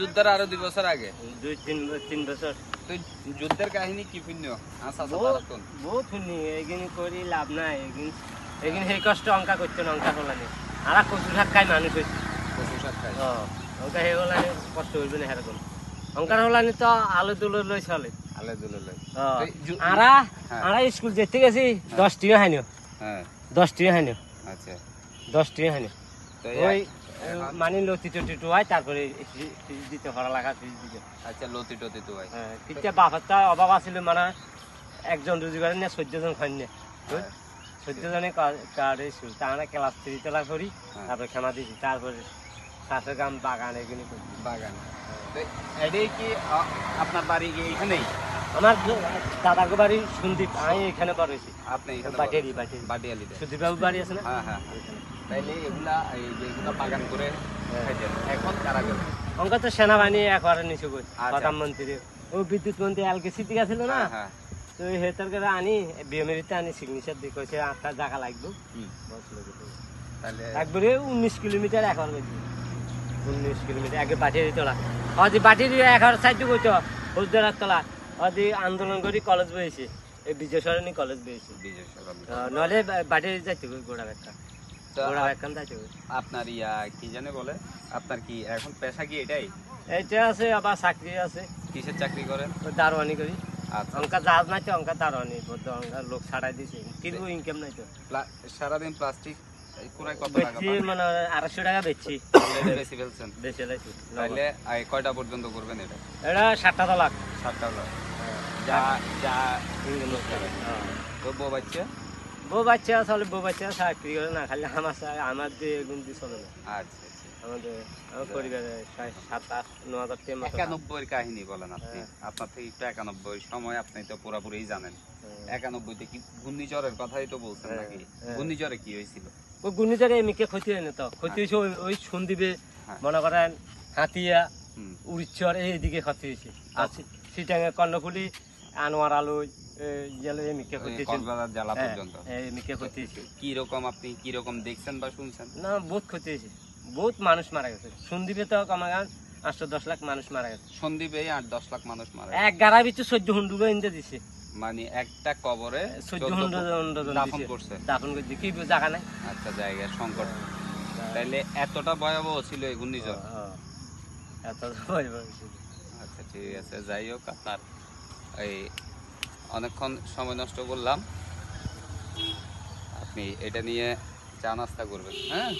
যুদ্ধের আরো 2 বছর আগে 2-3 বছর তো যুদ্ধের কাহিনী কি পুণ্য বহুত শুনি এগিনি করি লাভ নাই এগিন সেই কষ্ট অঙ্কা করতে অঙ্কা হলানি আর কচু শাক খাই মানুষ হয়েছে অঙ্কা সেই হলানি কষ্ট হইবে না সেরকম অঙ্কার হলানি তো আলো দুলো লই চলে আলে দুলে লই আরা স্কুল যেতে গেছি 10 টাকা হাইনিও হ্যাঁ 10 টাকা হাইনিও আচ্ছা 10 টাকা হাইনিও তো ওই মানে লতি টতি হয় তারপরে দিতে হরা লাগা দিতে আচ্ছা লতি টতি তো হয় হ্যাঁ কিটা বাপারটা অভাব আছিল মানে একজন রোজগার নিয়ে 14 জন খান নিয়ে 14 জনে কার্ড স্কুল তারা ক্লাস 3 তলা করি তারপরে খানা দিছি তারপরে চাষের কাম বাগান এগুলি বাগান তো এটাই কি আপনার বাড়ি কি এখানেই আমার দাদার বাড়ি সন্দীপ আমি এখানে বড় হয়েছি আপনি এখানে বাটিয়ালিতে সন্দীপ বাবু বাড়ি আছে না হ্যাঁ হ্যাঁ তাইলে এগুলা এই যে এগুলা বাগান করে খাইতেন এখন কারা গেল অঙ্কা তো সেনাবাহিনী একবারে নিচু করি প্রধানমন্ত্রী ও বিদ্যুৎ মন্ত্রী এলকেসি দিকে ছিল না তো হেতার করে আনি বিএমএরিতে আনি সিগনেচার দিয়ে কইছে 8টা জায়গা লাগবে তাহলে একবারে 19 কিলোমিটার একবার গেছি 19 কিলোমিটার আগে বাটিয়ারি তোলা আজি বাটিয়ারি একবার সাইড কইতো হলদার তোলা আজি আন্দোলন করি কলেজ বইছি এই বিজয় সরণি কলেজ বইছি নলে বাটিয়ারি যাইতে গোড়া একটা আপনার ইয়া কি জানে বলে আপনার কি এখন পেশা কি এটাই এইটা আছে আবার চাকরি আছে কিসের চাকরি করেন দারোয়ানি করি অঙ্কা জাহাজ নাই তো অঙ্কা দারোয়ানি বলতে অঙ্কা লোক ছাড়াই দিছে কিন্তু ইনকাম নাই তো সারাদিন প্লাস্টিক কুড়ায় কত টাকা বেচি মানে 250 টাকা বেচি বেশি ফেলছেন বেশি লাইছি তাহলে কয়টা পর্যন্ত করবেন এটা এটা 7টা লাখ 7টা লাখ যা যা তো বউ বাচ্চা আসলে বউ বাচ্চা চাকরি করে না খালি আমার দিয়ে এগুন দিয়ে চলে না আচ্ছা আমাদের আমার পরিবারে 7-8-9 হাজার টাকা 91 এর কাহিনী বলেন আপনি আপনার থেকে একটু 91 সময় আপনি তো পুরোপুরি জানেন 91 তে কি ঘূর্ণিঝড়ের কথাই তো বলছেন নাকি ঘূর্ণিঝড়ে কি হয়েছিল ওই ঘূর্ণিঝড়ে এমনিকে ক্ষতি হয় না তো ক্ষতি হয়েছে ওই সন্দ্বীপে মনে করেন হাতিয়া উড়িষ্যার এইদিকে ক্ষতি হয়েছে সিটাঙ্গে কর্ণফুলি আনোয়ার আলোয় কি রকম দেখছেন বা শুনছেন না বহুত ক্ষতি হয়েছে বহুত মানুষ মারা গেছে সন্দ্বীপে তো কমাগান 8-10 লাখ মানুষ মারা গেছে সন্দ্বীপে 8-10 লাখ মানুষ মারা গেছে এক গাড়ার ভিতরে 14 হুন্ডু ইন্দা দিছে মানে একটা কবরে 14 হুন্ডু দাফন করছে দাফন করছে কি জায়গা নাই আচ্ছা জায়গা সংকট তাইলে এতটা ভয়াবহ ছিল এই ঘূর্ণিঝড় এতটা ভয়াবহ ছিল আচ্ছা ঠিক আছে যাই হোক আপনার এই অনেকক্ষণ সময় নষ্ট করলাম আপনি এটা নিয়ে চা নাস্তা করবেন হ্যাঁ